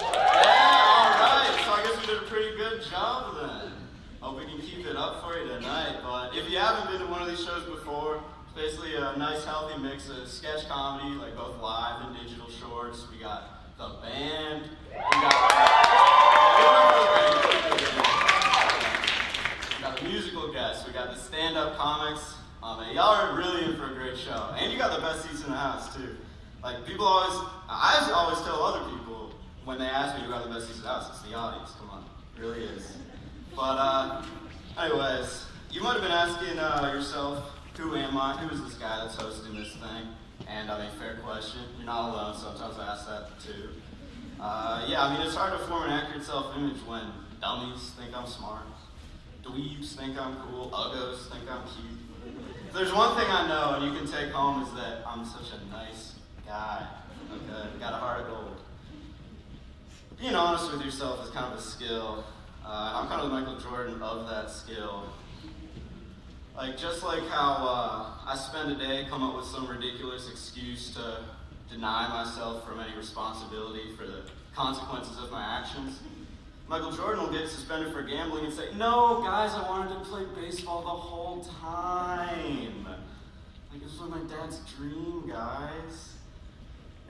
Alright, so I guess we did a pretty good job then. Hope we can keep it up for you tonight. But if you haven't been to one of these shows before, it's basically a nice healthy mix of sketch comedy, like both live and digital shorts. We got the band, we got the musical guests, we got the stand-up comics. Y'all are really in for a great show. And you got the best seats in the house too. Like people I always tell other people when they ask me who got the best seats in the house, it's the audience, come on, it really is. But anyways, you might have been asking yourself, who am I? Who is this guy that's hosting this thing? And I mean, fair question. You're not alone, sometimes I ask that too. Yeah, I mean, it's hard to form an accurate self-image when dummies think I'm smart, dweebs think I'm cool, uggos think I'm cute. If there's one thing I know and you can take home is that I'm such a nice guy, okay? Got a heart of gold. Being honest with yourself is kind of a skill. I'm kind of the Michael Jordan of that skill. Like, just like how I spend a day come up with some ridiculous excuse to deny myself from any responsibility for the consequences of my actions, Michael Jordan will get suspended for gambling and say, "No, guys, I wanted to play baseball the whole time. Like, this was my dad's dream, guys."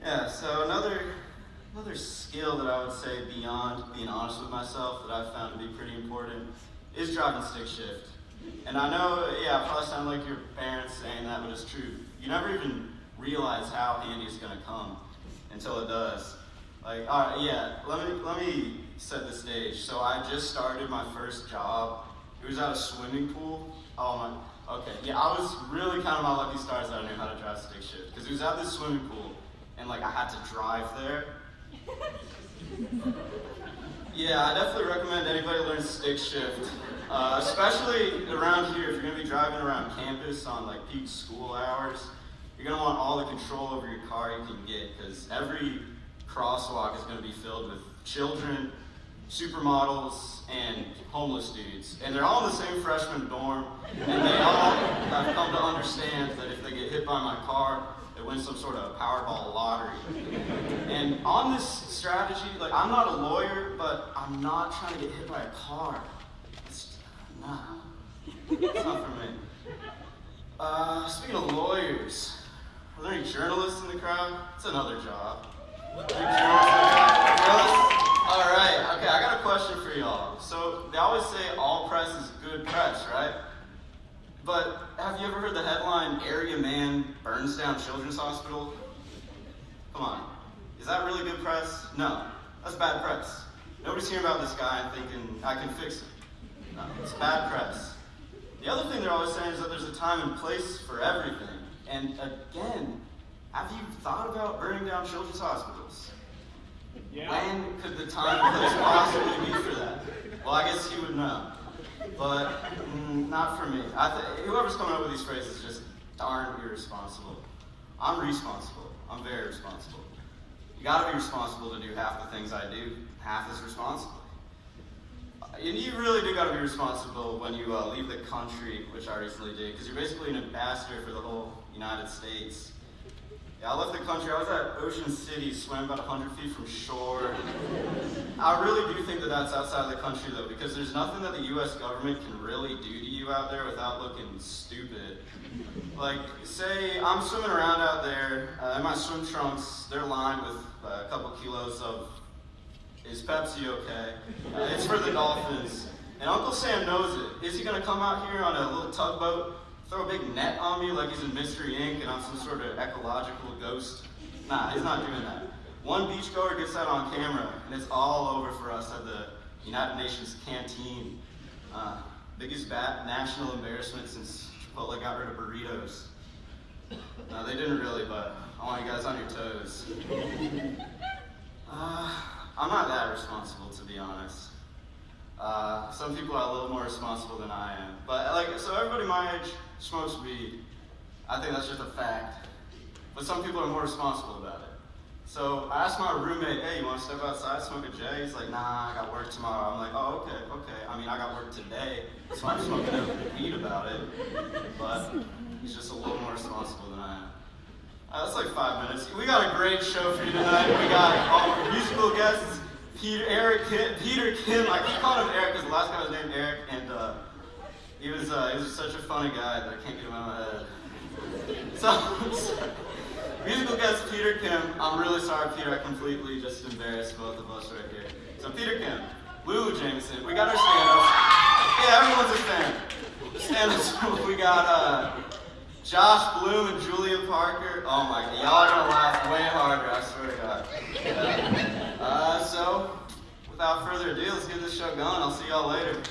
Yeah, so another skill that I would say beyond being honest with myself that I've found to be pretty important is driving stick shift. And I know, yeah, it probably sound like your parents saying that, but it's true. You never even realize how handy it's gonna come until it does. Like, all right, yeah, let me set the stage. So I just started my first job. It was at a swimming pool. Oh my, okay, yeah, I was really kind of my lucky stars that I knew how to drive stick shift. Because it was at this swimming pool, and like I had to drive there. Yeah, I definitely recommend anybody learn stick shift. Especially around here, if you're gonna be driving around campus on like peak school hours, you're gonna want all the control over your car you can get, because every crosswalk is gonna be filled with children, supermodels, and homeless dudes. And they're all in the same freshman dorm, and they all have come to understand that if they get hit by my car, they win some sort of Powerball lottery. And on this strategy, like, I'm not a lawyer, but I'm not trying to get hit by a car. Nah, it's not for me. Speaking of lawyers, are there any journalists in the crowd? It's another job. Journalists? All right, okay, I got a question for y'all. So they always say all press is good press, right? But have you ever heard the headline, "Area Man Burns Down Children's Hospital"? Come on, is that really good press? No, that's bad press. Nobody's hearing about this guy and thinking, I can fix it. No, it's bad press. The other thing they're always saying is that there's a time and place for everything. And again, have you thought about burning down children's hospitals? Yeah. When could the time and place possibly be for that? Well, I guess you would know. But not for me. Whoever's coming up with these phrases is just darn irresponsible. I'm responsible. I'm very responsible. You gotta be responsible to do half the things I do, half as responsible. And you really do gotta be responsible when you leave the country, which I recently did, because you're basically an ambassador for the whole United States. Yeah, I left the country. I was at Ocean City, swam about 100 feet from shore. I really do think that that's outside of the country, though, because there's nothing that the U.S. government can really do to you out there without looking stupid. Like, say I'm swimming around out there, in my swim trunks, they're lined with a couple kilos of, is Pepsi okay? It's for the dolphins. And Uncle Sam knows it. Is he gonna come out here on a little tugboat, throw a big net on me like he's in Mystery Inc. and I'm some sort of ecological ghost? Nah, he's not doing that. One beachgoer gets that on camera, and it's all over for us at the United Nations canteen. Biggest national embarrassment since Chipotle got rid of burritos. No, they didn't really, but I want you guys on your toes. I'm not that responsible, to be honest. Some people are a little more responsible than I am. But like, so everybody my age smokes weed. I think that's just a fact. But some people are more responsible about it. So I asked my roommate, "Hey, you want to step outside, smoke a J?" He's like, "Nah, I got work tomorrow." I'm like, "Oh, okay. I mean, I got work today, so I'm smoking no weed about it." But he's just a little more responsible than I am. That's like 5 minutes. We got a great show for you tonight. We got all our musical guests. Peter Kim. I keep calling him Eric because the last guy was named Eric, and he was such a funny guy that I can't get him out of my head. So musical guest Peter Kim. I'm really sorry, Peter. I completely just embarrassed both of us right here. So Peter Kim, Lulu Jameson. We got our stand-ups. Yeah, everyone's a fan. Stand-ups. We got Josh Bloom and Julia Parker. Oh my God, y'all are gonna laugh way harder. I swear to God. So without further ado, let's get this show going. I'll see y'all later.